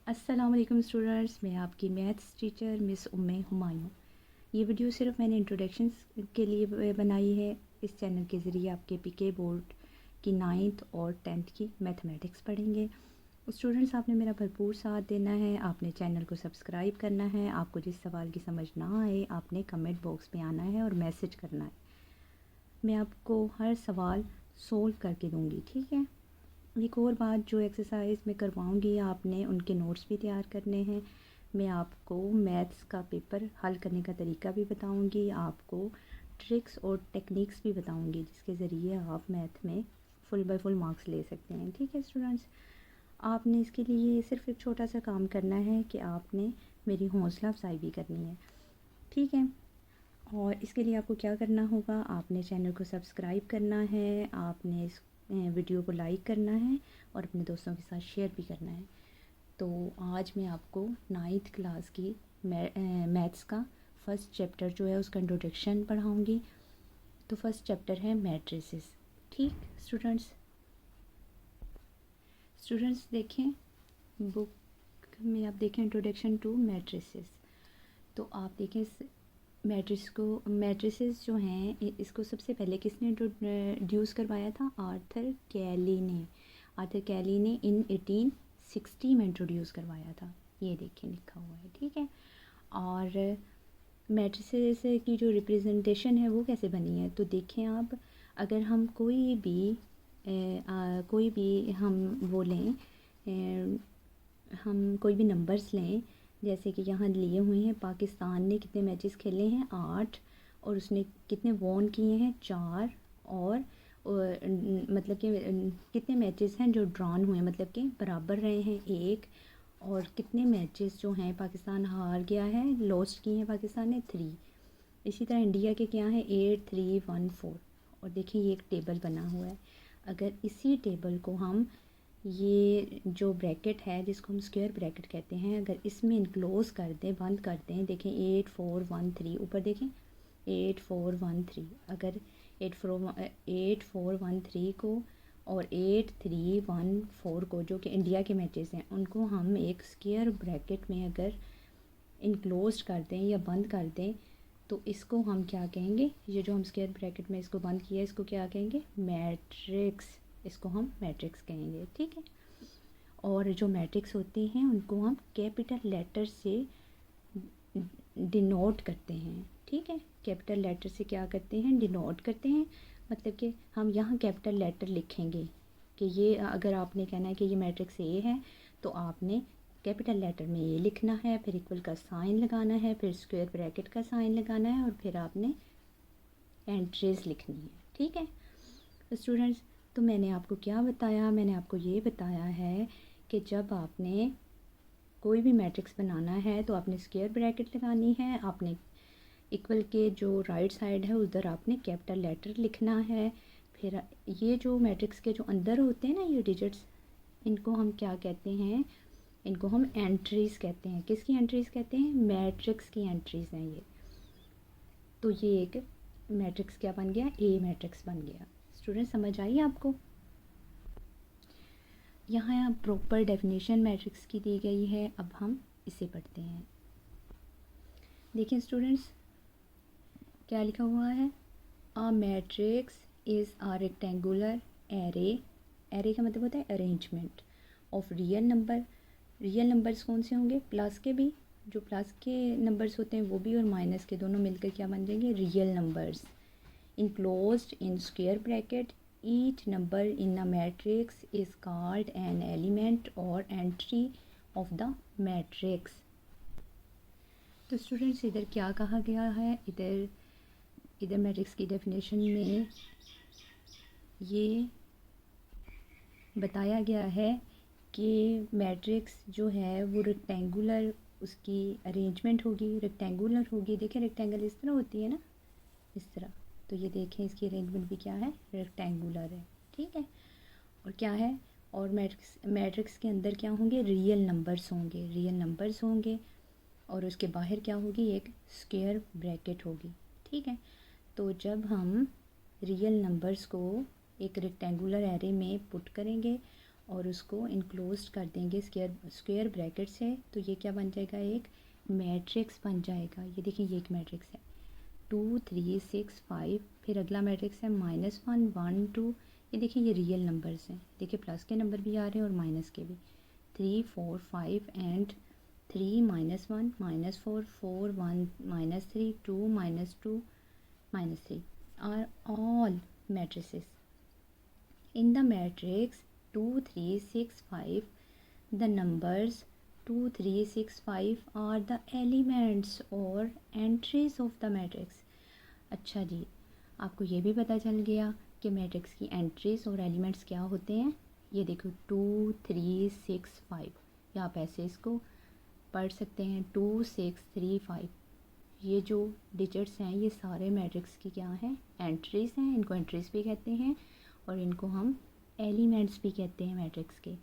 अस्सलाम वालेकुम स्टूडेंट्स, मैं आपकी मैथ्स टीचर मिस उम्मे हुमायूं। ये वीडियो सिर्फ मैंने इंट्रोडक्शन के लिए बनाई है। इस चैनल के ज़रिए आपके पीके बोर्ड की 9th और 10th की मैथमेटिक्स पढ़ेंगे। स्टूडेंट्स, आपने मेरा भरपूर साथ देना है। आपने चैनल को सब्सक्राइब करना है। आपको जिस सवाल की समझ ना आए आपने कमेंट बॉक्स में आना है और मैसेज करना है। मैं आपको हर सवाल सोल्व करके दूँगी, ठीक है। एक और बात, जो एक्सरसाइज मैं करवाऊँगी आपने उनके नोट्स भी तैयार करने हैं। मैं आपको मैथ्स का पेपर हल करने का तरीका भी बताऊँगी, आपको ट्रिक्स और टेक्निक्स भी बताऊँगी जिसके ज़रिए आप मैथ में फुल बाय फुल मार्क्स ले सकते हैं, ठीक है स्टूडेंट्स। आपने इसके लिए सिर्फ एक छोटा सा काम करना है कि आपने मेरी हौसला अफजाई भी करनी है, ठीक है। और इसके लिए आपको क्या करना होगा, आपने चैनल को सब्सक्राइब करना है, आपने इस वीडियो को लाइक करना है और अपने दोस्तों के साथ शेयर भी करना है। तो आज मैं आपको 9th क्लास की मैथ्स का फ़र्स्ट चैप्टर जो है उसका इंट्रोडक्शन पढ़ाऊँगी। तो फर्स्ट चैप्टर है मैट्रिसेस, ठीक स्टूडेंट्स। देखें बुक में, आप देखें इंट्रोडक्शन टू मैट्रिसेस। तो आप देखें इस मैट्रिसेस जो हैं इसको सबसे पहले किसने इंट्रोड्यूस करवाया था? आर्थर कैली ने। इन 1860 में इंट्रोड्यूस करवाया था। ये देखिए लिखा हुआ है, ठीक है। और मैट्रिसेस की जो रिप्रेजेंटेशन है वो कैसे बनी है, तो देखें आप, अगर हम कोई भी हम वो लें, हम कोई भी नंबर्स लें, जैसे कि यहाँ लिए हुए हैं पाकिस्तान ने कितने मैचेस खेले हैं 8, और उसने कितने वॉन किए हैं 4, और मतलब कि कितने मैचेस हैं जो ड्रॉन हुए मतलब कि बराबर रहे हैं 1, और कितने मैचेस जो हैं पाकिस्तान हार गया है, लॉस्ट किए हैं पाकिस्तान ने 3। इसी तरह इंडिया के क्या है 8, 3, 1, 4। और देखिए ये एक टेबल बना हुआ है। अगर इसी टेबल को हम, ये जो ब्रैकेट है जिसको हम स्क्वायर ब्रैकेट कहते हैं, अगर इसमें इनक्लोज़ कर दें, बंद कर दें, देखें 8, 4, 1, 3, ऊपर देखें 8, 4, 1, 3, अगर 8, 4, 1, 3 को और 8, 3, 1, 4 को, जो कि इंडिया के मैचेस हैं, उनको हम एक स्क्वायर ब्रैकेट में अगर इनक्लोज कर दें या बंद कर दें, तो इसको हम क्या कहेंगे? ये जो हम स्क्वायर ब्रैकेट में इसको बंद किया है इसको क्या कहेंगे? मैट्रिक्स। इसको हम मैट्रिक्स कहेंगे, ठीक है। और जो मैट्रिक्स होते हैं उनको हम कैपिटल लेटर से डिनोट करते हैं, ठीक है। कैपिटल लेटर से क्या करते हैं? डिनोट करते हैं। मतलब कि हम यहाँ कैपिटल लेटर लिखेंगे कि ये, अगर आपने कहना है कि ये मैट्रिक्स ए है तो आपने कैपिटल लेटर में ए लिखना है, फिर इक्वल का साइन लगाना है, फिर स्क्वायर ब्रैकेट का साइन लगाना है, और फिर आपने एंट्रीज लिखनी है, ठीक है। तो स्टूडेंट्स, तो मैंने आपको क्या बताया? मैंने आपको ये बताया है कि जब आपने कोई भी मैट्रिक्स बनाना है तो आपने स्क्वायर ब्रैकेट लगानी है, आपने इक्वल के जो राइट साइड है उधर आपने कैपिटल लेटर लिखना है। फिर ये जो मैट्रिक्स के जो अंदर होते हैं ना ये डिजिट्स, इनको हम क्या कहते हैं? इनको हम एंट्रीज़ कहते हैं। किसकी एंट्रीज़ कहते हैं? मैट्रिक्स की एंट्रीज़ हैं ये। तो ये एक मैट्रिक्स क्या बन गया? ए मैट्रिक्स बन गया। स्टूडेंट, समझ आई आपको? यहाँ प्रॉपर डेफिनेशन मैट्रिक्स की दी गई है। अब हम इसे पढ़ते हैं। देखिए स्टूडेंट्स, क्या लिखा हुआ है? A matrix is a rectangular array. Array का मतलब होता है arrangement of real number. Real numbers कौन से होंगे? प्लस के भी, जो प्लस के नंबर्स होते हैं वो भी, और माइनस के दोनों मिलकर क्या बन जाएंगे? Real numbers. Enclosed in square bracket, each number in a matrix is called an element और एंट्री ऑफ द मैट्रिक्स। तो स्टूडेंट्स, इधर क्या कहा गया है? इधर मैट्रिक्स की डेफिनेशन में ये बताया गया है कि मैट्रिक्स जो है वो रेक्टेंगुलर, उसकी अरेंजमेंट होगी, रेक्टेंगुलर होगी। देखें रेक्टेंगल इस तरह होती है ना, इस तरह। तो ये देखें इसकी अरेंजमेंट भी क्या है? रेक्टेंगुलर है, ठीक है। और क्या है? और मैट्रिक्स के अंदर क्या होंगे? रियल नंबर्स होंगे, रियल नंबर्स होंगे। और उसके बाहर क्या होगी? एक स्क्वायर ब्रैकेट होगी, ठीक है। तो जब हम रियल नंबर्स को एक रेक्टेंगुलर एरे में पुट करेंगे और उसको इनक्लोज कर देंगे स्क्वायर ब्रैकेट से, तो ये क्या बन जाएगा, एक मैट्रिक्स बन जाएगा। ये देखिए ये एक मैट्रिक्स है 2 3 6 5, फिर अगला मैट्रिक्स है -1 1 2। ये देखिए ये रियल नंबर्स हैं, देखिए प्लस के नंबर भी आ रहे हैं और माइनस के भी, 3 4 5 and 3 -1 -4 4 1 -3 2 -2 -3 are all matrices. In the matrix 2 3 6 5, the numbers 2 3 6 5 are the elements or entries of the matrix. अच्छा जी, आपको ये भी पता चल गया कि मैट्रिक्स की एंट्रीज और एलिमेंट्स क्या होते हैं। ये देखो 2 3 6 5, या आप ऐसे इसको पढ़ सकते हैं 2 6 3 5। ये जो डिजिट्स हैं ये सारे मैट्रिक्स की क्या हैं, एंट्रीज हैं। इनको एंट्रीज भी कहते हैं और इनको हम एलिमेंट्स भी कहते हैं मैट्रिक्स के।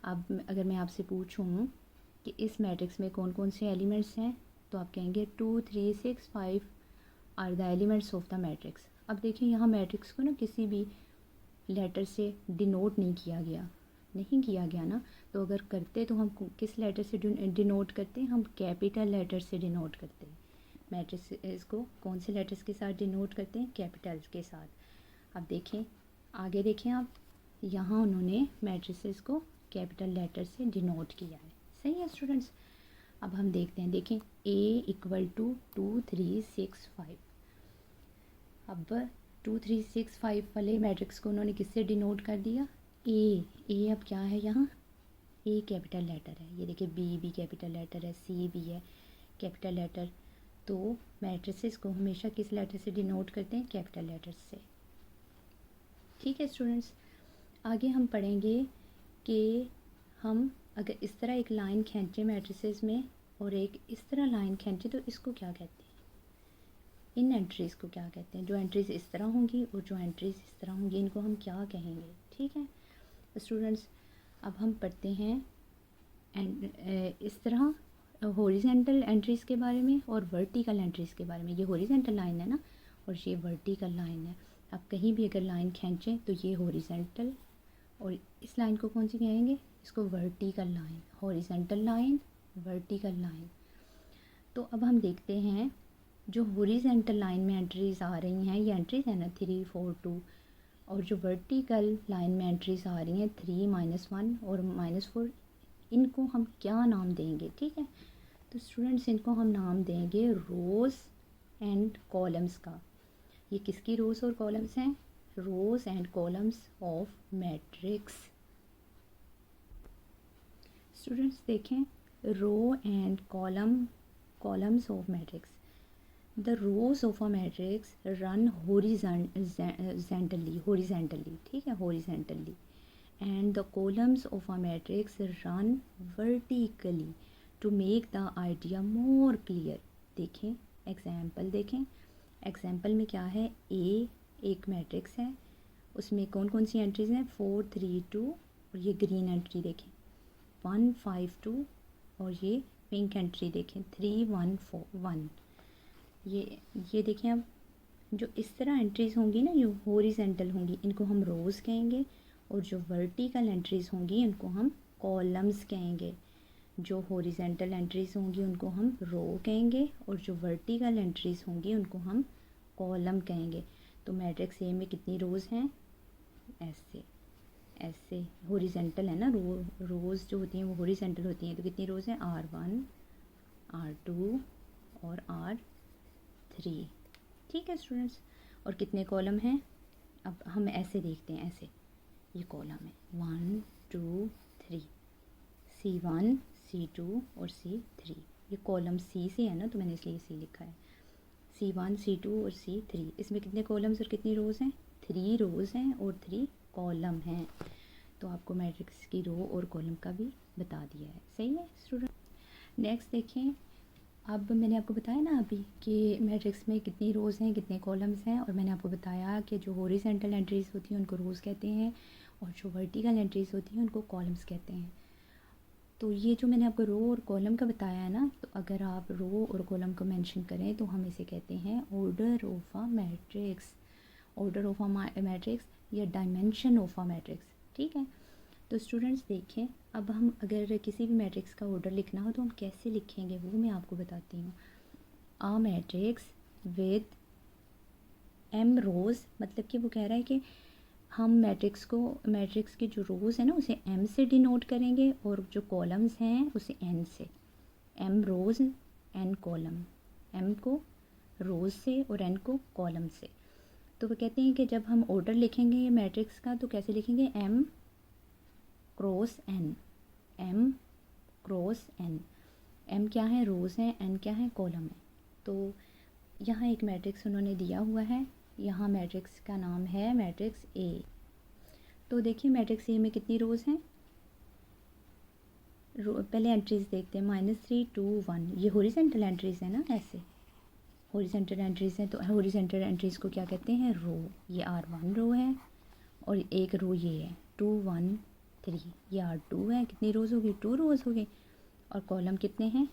अब अगर मैं आपसे पूछूं कि इस मैट्रिक्स में कौन कौन से एलिमेंट्स हैं, तो आप कहेंगे 2 3 6 5 are the elements of the matrix. अब देखिए यहाँ मैट्रिक्स को ना किसी भी लेटर से डिनोट नहीं किया गया ना, तो अगर करते तो हम किस लेटर से डिनोट करते हैं, हम कैपिटल लेटर से डिनोट करते हैं। मैट्रिक्स को कौन से लेटर्स के साथ डिनोट करते हैं, कैपिटल्स के साथ। अब देखें आगे देखें आप, यहाँ उन्होंने मैट्रिसेस को कैपिटल लेटर से डिनोट किया है। सही है स्टूडेंट्स। अब हम देखते हैं, देखें A = 2 3 6 5। अब 2 3 6 5 वाले मैट्रिक्स को उन्होंने किससे डिनोट कर दिया, ए अब क्या है यहाँ, ए कैपिटल लेटर है। ये देखिए बी भी कैपिटल लेटर है, सी भी है कैपिटल लेटर। तो मैट्रिसेस को हमेशा किस लेटर से डिनोट करते हैं, कैपिटल लेटर से। ठीक है स्टूडेंट्स। आगे हम पढ़ेंगे कि हम अगर इस तरह एक लाइन खींचे मैट्रिसेस में और एक इस तरह लाइन खींचे तो इसको क्या कहते हैं, इन एंट्रीज़ को क्या कहते हैं। जो एंट्रीज़ इस तरह होंगी और जो एंट्रीज़ इस तरह होंगी इनको हम क्या कहेंगे। ठीक है स्टूडेंट्स। अब हम पढ़ते हैं इस तरह हॉरिजेंटल एंट्रीज़ के बारे में और वर्टिकल एंट्रीज़ के बारे में। ये हॉरिजेंटल लाइन है ना और ये वर्टिकल लाइन है। आप कहीं भी अगर लाइन खींचें तो ये हॉरिजेंटल, और इस लाइन को कौन सी कहेंगे, इसको vertical line. Horizontal line, vertical line. तो अब हम देखते हैं जो हॉरिजेंटल लाइन में एंट्रीज़ आ रही हैं, ये एंट्रीज़ है ना 3 4 2, और जो वर्टिकल लाइन में एंट्रीज़ आ रही हैं 3 -1 और -4, इनको हम क्या नाम देंगे। ठीक है, तो स्टूडेंट्स इनको हम नाम देंगे रोज़ एंड कॉलम्स का। ये किसकी रोज़ और कॉलम्स हैं, rows and columns of matrix. Students देखें, row and columns of matrix. The rows of a matrix run horizontally, ठीक है, horizontally, and the columns of a matrix run vertically to make the idea more clear. देखें example, देखें example में क्या है, A एक matrix है, उसमें कौन कौन सी एंट्रीज हैं, 4 3 2, और ये ग्रीन एंट्री देखें 1 5 2, और ये पिंक एंट्री देखें 3 1 4 1। ये देखें। अब जो इस तरह एंट्रीज़ होंगी ना, जो हॉरिजेंटल होंगी, इनको हम रोज़ कहेंगे, और जो वर्टिकल एंट्रीज़ होंगी उनको हम कॉलम्स कहेंगे। जो हॉरिजेंटल एंट्रीज़ होंगी उनको हम रो कहेंगे, और जो वर्टिकल एंट्रीज़ होंगी उनको हम कॉलम कहेंगे। तो मैट्रिक्स ए में कितनी रोज़ हैं, ऐसे हॉरिजेंटल है ना, रोज़ जो होती हैं वो हॉरिजेंटल होती हैं। तो कितनी रोज़ हैं, R1 R2 और R3। ठीक है स्टूडेंट्स। और कितने कॉलम हैं, अब हम ऐसे देखते हैं, ऐसे ये कॉलम है 1 2 3, C1 C2 और C3। ये कॉलम C से है ना, तो मैंने इसलिए C लिखा है, C1 C2 और C3। इसमें कितने कॉलम्स और कितनी रोज़ हैं, 3 रोज़ हैं और 3 कॉलम हैं। तो आपको मैट्रिक्स की रो और कॉलम का भी बता दिया है। सही है स्टूडेंट। नेक्स्ट देखें, अब मैंने आपको बताया ना अभी कि मैट्रिक्स में कितनी रोज़ हैं कितने कॉलम्स हैं, और मैंने आपको बताया कि जो हॉरिजेंटल एंट्रीज़ होती हैं उनको रोज़ कहते हैं, और जो वर्टिकल एंट्रीज़ होती हैं उनको कॉलम्स कहते हैं। तो ये जो मैंने आपको रो और कॉलम का बताया है ना, तो अगर आप रो और कॉलम को मेंशन करें तो हम इसे कहते हैं order of a matrix. Order of a matrix या डायमेंशन ऑफ अ मैट्रिक्स। ठीक है, तो स्टूडेंट्स देखें, अब हम अगर किसी भी मैट्रिक्स का ऑर्डर लिखना हो तो हम कैसे लिखेंगे वो मैं आपको बताती हूँ। आ मैट्रिक्स विद एम रोज़, मतलब कि वो कह रहा है कि हम मैट्रिक्स की जो रोज़ है ना उसे एम से डिनोट करेंगे और जो कॉलम्स हैं उसे एन से। एम रोज़ एन कॉलम, एम को रोज़ से और एन को कॉलम से। तो वो कहते हैं कि जब हम ऑर्डर लिखेंगे ये मैट्रिक्स का तो कैसे लिखेंगे, M cross N, M cross N. M क्या है, रोज़ है, एन क्या है, कॉलम है। तो यहाँ एक मैट्रिक्स उन्होंने दिया हुआ है, यहाँ मैट्रिक्स का नाम है मैट्रिक्स ए। तो देखिए मैट्रिक्स ए में कितनी रोज़ हैं, पहले एंट्रीज देखते हैं, -3 2 1, ये हॉरिजॉन्टल एंट्रीज है ना, ऐसे हॉरिजॉन्टल एंट्रीज हैं। तो हॉरिजॉन्टल एंट्रीज को क्या कहते हैं, रो। ये R1 रो है और एक रो ये है 2 1 3, ये R2 है, कितनी रोज़ होगी, 2 रोज़ हो गई। और कॉलम कितने हैं,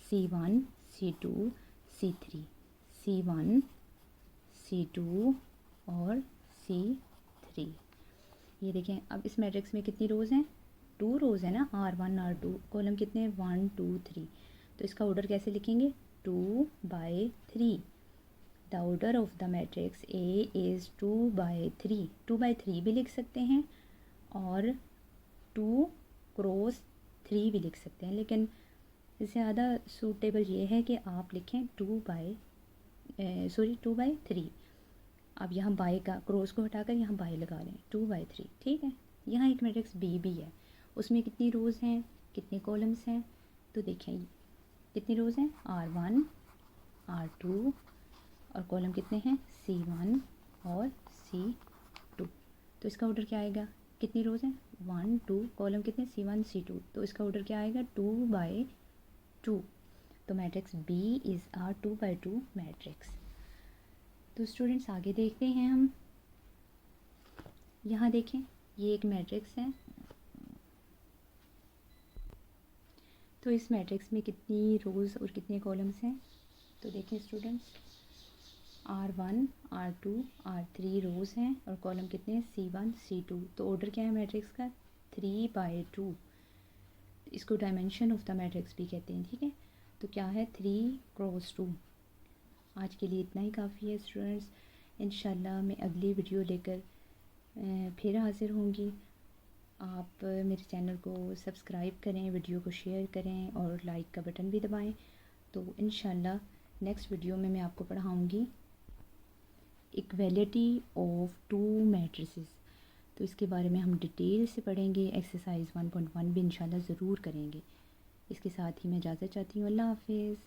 C1 C2 C3, C1 C2 और C3। ये देखें, अब इस मैट्रिक्स में कितनी रोज़ हैं, 2 रोज़ है ना, R1 R2, कॉलम कितने 1 2 3। तो इसका ऑर्डर कैसे लिखेंगे, 2/3। The order of the matrix A is 2/3। 2/3 भी लिख सकते हैं और 2 क्रॉस 3 भी लिख सकते हैं, लेकिन ज़्यादा सूटेबल ये है कि आप लिखें 2/3। अब यहाँ बाय का क्रॉस को हटाकर यहाँ बाय लगा लें, 2/3, ठीक है। यहाँ एक मैट्रिक्स बी भी है, उसमें कितनी रोज़ हैं, कितने कॉलम्स हैं, तो देखें कितनी रोज़ हैं, R1 R2 और कॉलम कितने हैं, C1 और C2। तो इसका ऑर्डर क्या आएगा, कितनी रोज़ हैं, 1 2, कॉलम कितने C1 C2, तो इसका ऑर्डर क्या आएगा, 2/2। तो matrix B is are 2/2 matrix. तो स्टूडेंट्स आगे देखते हैं हम, यहाँ देखें ये एक मैट्रिक्स है। तो इस मैट्रिक्स में कितनी रोज़ और कितने कॉलम्स हैं, तो देखें स्टूडेंट्स, R1 R2 R3 रोज़ हैं और कॉलम कितने हैं, C1 C2। तो ऑर्डर क्या है मैट्रिक्स का, 3/2। इसको डायमेंशन ऑफ द मैट्रिक्स भी कहते हैं, ठीक है। तो क्या है, 3 क्रॉस 2। आज के लिए इतना ही काफ़ी है स्टूडेंट्स, इंशाल्लाह मैं अगली वीडियो लेकर फिर हाज़िर होंगी। आप मेरे चैनल को सब्सक्राइब करें, वीडियो को शेयर करें और लाइक का बटन भी दबाएं। तो इंशाल्लाह नेक्स्ट वीडियो में मैं आपको पढ़ाऊँगी इक्वलिटी ऑफ 2 मैट्रिसेस। तो इसके बारे में हम डिटेल से पढ़ेंगे, एक्सरसाइज 1.1 भी इंशाल्लाह ज़रूर करेंगे। इसके साथ ही मैं इजाज़त चाहती हूँ, अल्लाह हाफिज़।